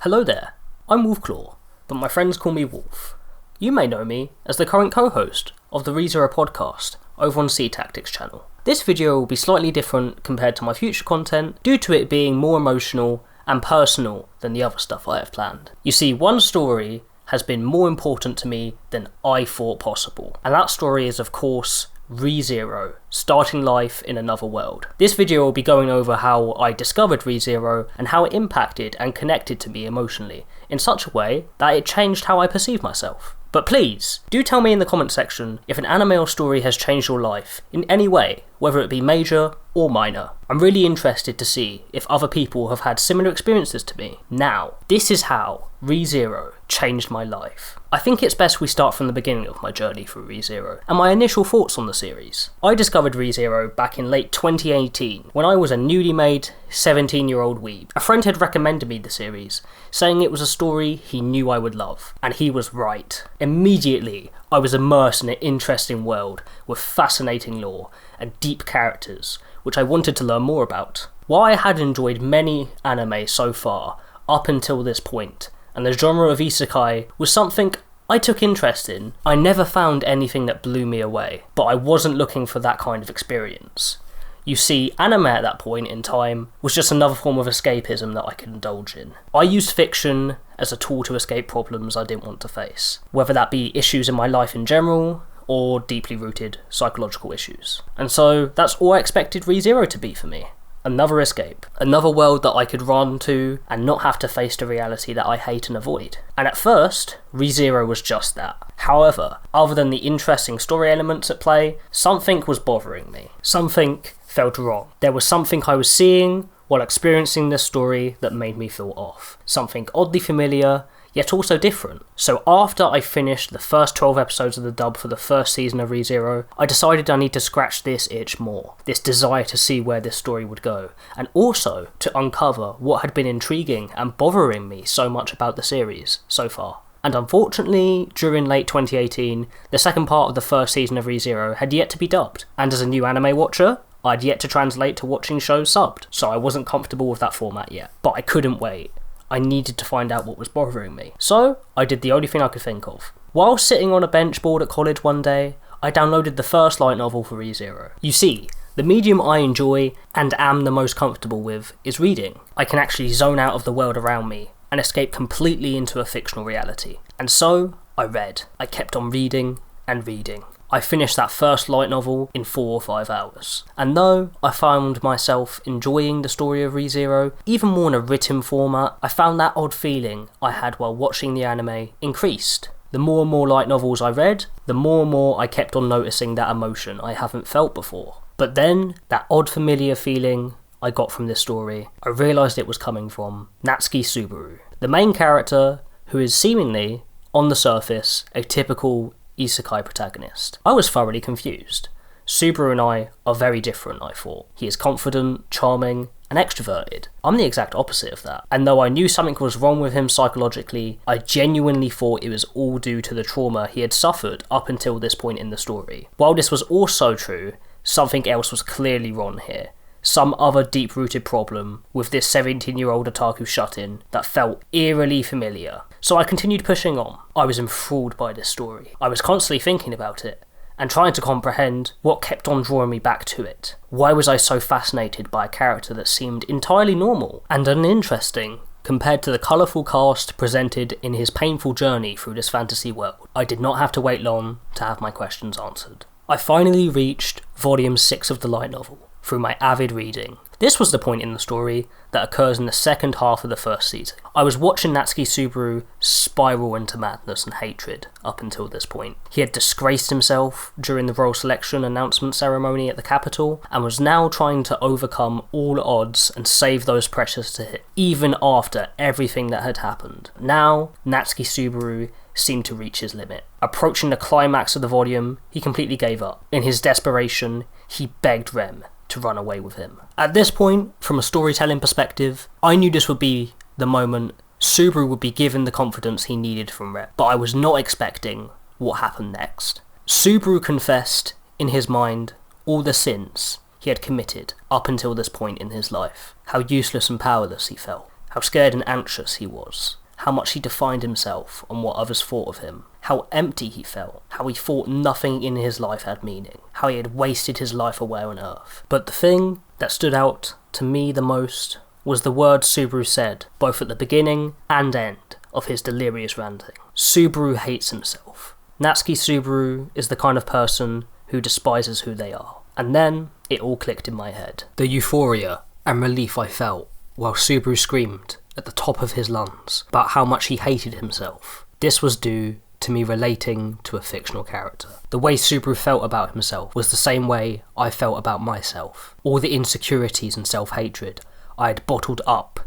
Hello there, I'm Wolfclaw, but my friends call me Wolf. You may know me as the current co-host of the ReZero podcast over on Sea Tactics channel. This video will be slightly different compared to my future content due to it being more emotional and personal than the other stuff I have planned. You see, one story has been more important to me than I thought possible, and that story is of course ReZero, starting life in another world. This video will be going over how I discovered ReZero and how it impacted and connected to me emotionally in such a way that it changed how I perceive myself. But please, do tell me in the comment section if an anime or story has changed your life in any way, whether it be major or minor. I'm really interested to see if other people have had similar experiences to me. Now, this is how ReZero changed my life. I think it's best we start from the beginning of my journey through ReZero and my initial thoughts on the series. I discovered ReZero back in late 2018 when I was a newly made 17-year-old weeb. A friend had recommended me the series, saying it was a story he knew I would love, and he was right. Immediately, I was immersed in an interesting world with fascinating lore and deep characters, which I wanted to learn more about. While I had enjoyed many anime so far, up until this point, and the genre of isekai was something I took interest in, I never found anything that blew me away, but I wasn't looking for that kind of experience. You see, anime at that point in time was just another form of escapism that I could indulge in. I used fiction as a tool to escape problems I didn't want to face, whether that be issues in my life in general, or deeply rooted psychological issues. And so that's all I expected ReZero to be for me. Another escape. Another world that I could run to and not have to face the reality that I hate and avoid. And at first, ReZero was just that. However, other than the interesting story elements at play, something was bothering me. Something felt wrong. There was something I was seeing while experiencing this story that made me feel off. Something oddly familiar, yet also different. So after I finished the first 12 episodes of the dub for the first season of ReZero, I decided I need to scratch this itch more, this desire to see where this story would go, and also to uncover what had been intriguing and bothering me so much about the series so far. And unfortunately, during late 2018, the second part of the first season of ReZero had yet to be dubbed, and as a new anime watcher, I'd yet to translate to watching shows subbed, so I wasn't comfortable with that format yet. But I couldn't wait. I needed to find out what was bothering me. So, I did the only thing I could think of. While sitting on a bench board at college one day, I downloaded the first light novel for ReZero. You see, the medium I enjoy and am the most comfortable with is reading. I can actually zone out of the world around me and escape completely into a fictional reality. And so, I read. I kept on reading and reading. I finished that first light novel in 4 or 5 hours. And though I found myself enjoying the story of ReZero, even more in a written format, I found that odd feeling I had while watching the anime increased. The more and more light novels I read, the more and more I kept on noticing that emotion I haven't felt before. But then, that odd familiar feeling I got from this story, I realised it was coming from Natsuki Subaru, the main character who is seemingly, on the surface, a typical isekai protagonist. I was thoroughly confused. Subaru and I are very different, I thought. He is confident, charming, and extroverted. I'm the exact opposite of that. And though I knew something was wrong with him psychologically, I genuinely thought it was all due to the trauma he had suffered up until this point in the story. While this was also true, something else was clearly wrong here. Some other deep-rooted problem with this 17-year-old otaku shut-in that felt eerily familiar. So I continued pushing on. I was enthralled by this story. I was constantly thinking about it, and trying to comprehend what kept on drawing me back to it. Why was I so fascinated by a character that seemed entirely normal and uninteresting compared to the colourful cast presented in his painful journey through this fantasy world? I did not have to wait long to have my questions answered. I finally reached volume 6 of the light novel through my avid reading. This was the point in the story that occurs in the second half of the first season. I was watching Natsuki Subaru spiral into madness and hatred up until this point. He had disgraced himself during the role selection announcement ceremony at the capital, and was now trying to overcome all odds and save those precious to him, even after everything that had happened. Now, Natsuki Subaru seemed to reach his limit. Approaching the climax of the volume, he completely gave up. In his desperation, he begged Rem to run away with him. At this point, from a storytelling perspective, I knew this would be the moment Subaru would be given the confidence he needed from Rem, but I was not expecting what happened next. Subaru confessed, in his mind, all the sins he had committed up until this point in his life, how useless and powerless he felt, how scared and anxious he was, how much he defined himself on what others thought of him, how empty he felt, how he thought nothing in his life had meaning, how he had wasted his life away on Earth. But the thing that stood out to me the most was the words Subaru said, both at the beginning and end of his delirious ranting. Subaru hates himself. Natsuki Subaru is the kind of person who despises who they are. And then it all clicked in my head. The euphoria and relief I felt while Subaru screamed at the top of his lungs about how much he hated himself. This was due to me relating to a fictional character. The way Subaru felt about himself was the same way I felt about myself. All the insecurities and self-hatred I had bottled up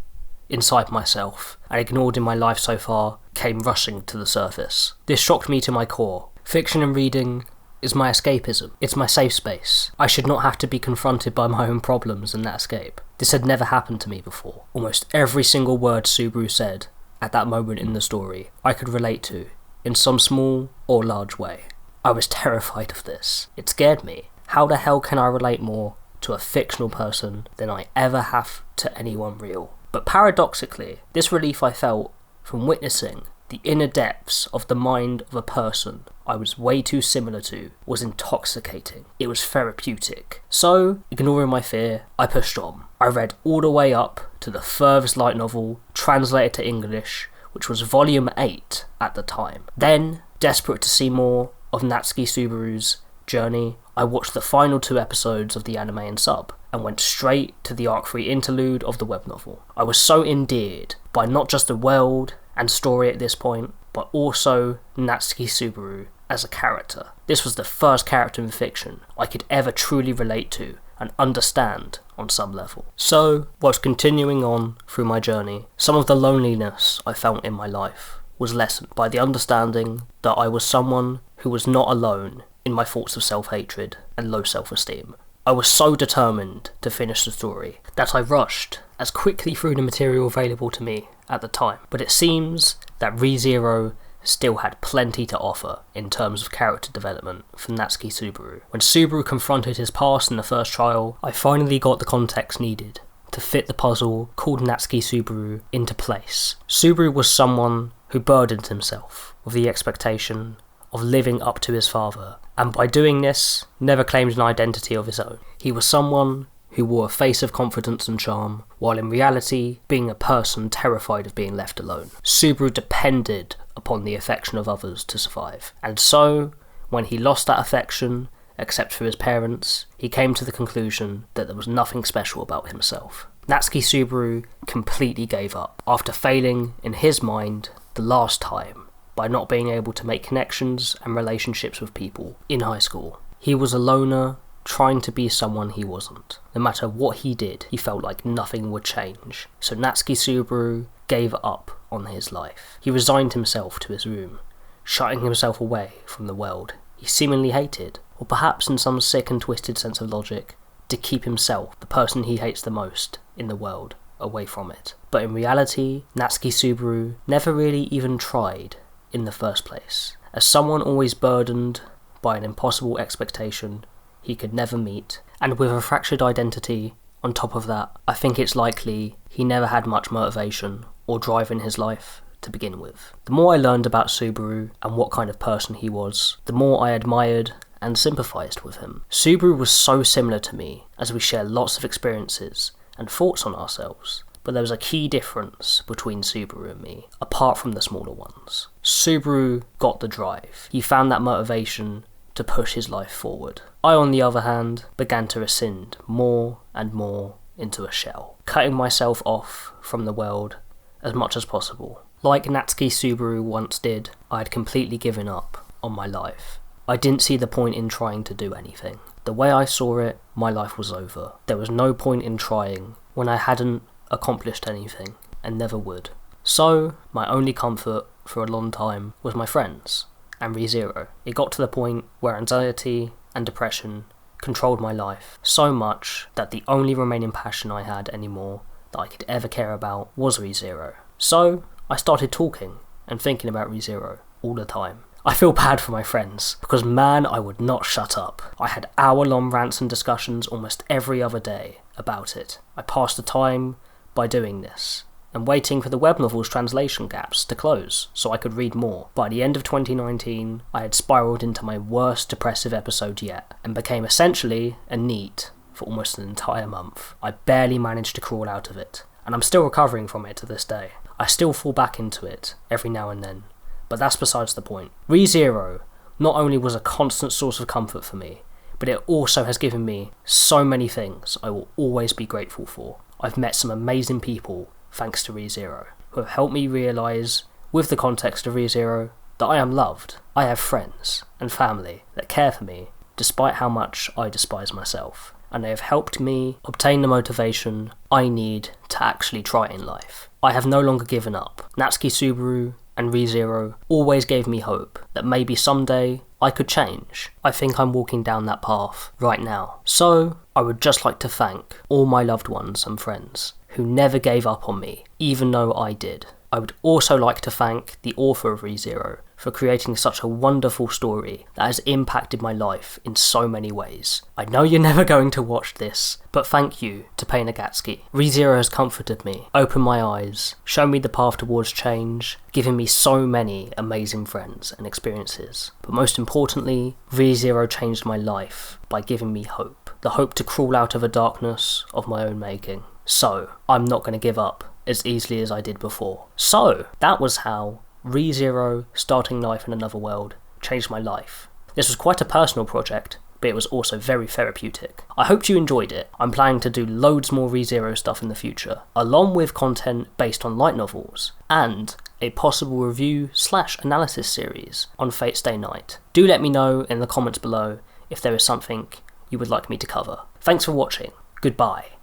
inside myself and ignored in my life so far came rushing to the surface. This shocked me to my core. Fiction and reading is my escapism. It's my safe space. I should not have to be confronted by my own problems in that escape. This had never happened to me before. Almost every single word Subaru said at that moment in the story I could relate to in some small or large way. I was terrified of this. It scared me. How the hell can I relate more to a fictional person than I ever have to anyone real? But paradoxically, this relief I felt from witnessing the inner depths of the mind of a person I was way too similar to was intoxicating. It was therapeutic. So, ignoring my fear, I pushed on. I read all the way up to the furthest light novel translated to English, which was volume 8 at the time. Then, desperate to see more of Natsuki Subaru's journey, I watched the final 2 episodes of the anime in sub and went straight to the arc 3 interlude of the web novel. I was so endeared by not just the world and story at this point, but also Natsuki Subaru as a character. This was the first character in fiction I could ever truly relate to and understand on some level. So, whilst continuing on through my journey, some of the loneliness I felt in my life was lessened by the understanding that I was someone who was not alone in my thoughts of self-hatred and low self-esteem. I was so determined to finish the story that I rushed as quickly through the material available to me at the time, but it seems that ReZero still had plenty to offer in terms of character development for Natsuki Subaru. When Subaru confronted his past in the first trial, I finally got the context needed to fit the puzzle called Natsuki Subaru into place. Subaru was someone who burdened himself with the expectation of living up to his father, and by doing this, never claimed an identity of his own. He was someone who wore a face of confidence and charm, while in reality, being a person terrified of being left alone. Subaru depended upon the affection of others to survive, and so, when he lost that affection, except for his parents, he came to the conclusion that there was nothing special about himself. Natsuki Subaru completely gave up, after failing, in his mind, the last time, by not being able to make connections and relationships with people in high school. He was a loner, trying to be someone he wasn't. No matter what he did, he felt like nothing would change. So Natsuki Subaru gave up on his life. He resigned himself to his room, shutting himself away from the world he seemingly hated, or perhaps in some sick and twisted sense of logic, to keep himself, the person he hates the most in the world, away from it. But in reality, Natsuki Subaru never really even tried in the first place. As someone always burdened by an impossible expectation he could never meet, and with a fractured identity on top of that, I think it's likely he never had much motivation or drive in his life to begin with. The more I learned about Subaru and what kind of person he was, the more I admired and sympathised with him. Subaru was so similar to me, as we share lots of experiences and thoughts on ourselves. But there was a key difference between Subaru and me, apart from the smaller ones. Subaru got the drive. He found that motivation to push his life forward. I, on the other hand, began to rescind more and more into a shell, cutting myself off from the world as much as possible. Like Natsuki Subaru once did, I had completely given up on my life. I didn't see the point in trying to do anything. The way I saw it, my life was over. There was no point in trying when I hadn't accomplished anything, and never would. So, my only comfort for a long time was my friends, and ReZero. It got to the point where anxiety and depression controlled my life so much that the only remaining passion I had anymore that I could ever care about was ReZero. So, I started talking and thinking about ReZero all the time. I feel bad for my friends, because man, I would not shut up. I had hour-long rants and discussions almost every other day about it. I passed the time by doing this, and waiting for the web novel's translation gaps to close so I could read more. By the end of 2019, I had spiralled into my worst depressive episode yet, and became essentially a NEET for almost an entire month. I barely managed to crawl out of it, and I'm still recovering from it to this day. I still fall back into it every now and then, but that's besides the point. ReZero not only was a constant source of comfort for me, but it also has given me so many things I will always be grateful for. I've met some amazing people thanks to ReZero, who have helped me realise, with the context of ReZero, that I am loved. I have friends and family that care for me, despite how much I despise myself, and they have helped me obtain the motivation I need to actually try in life. I have no longer given up. Natsuki Subaru and ReZero always gave me hope that maybe someday I could change. I think I'm walking down that path right now. So, I would just like to thank all my loved ones and friends who never gave up on me, even though I did. I would also like to thank the author of ReZero for creating such a wonderful story that has impacted my life in so many ways. I know you're never going to watch this, but thank you to Pei Nagatsuki. ReZero has comforted me, opened my eyes, shown me the path towards change, given me so many amazing friends and experiences. But most importantly, ReZero changed my life by giving me hope. The hope to crawl out of a darkness of my own making. So, I'm not going to give up as easily as I did before. So, that was how ReZero, starting life in another world, changed my life. This was quite a personal project, but it was also very therapeutic. I hope you enjoyed it. I'm planning to do loads more ReZero stuff in the future, along with content based on light novels, and a possible review/analysis series on Fate's Day Night. Do let me know in the comments below if there is something you would like me to cover. Thanks for watching. Goodbye.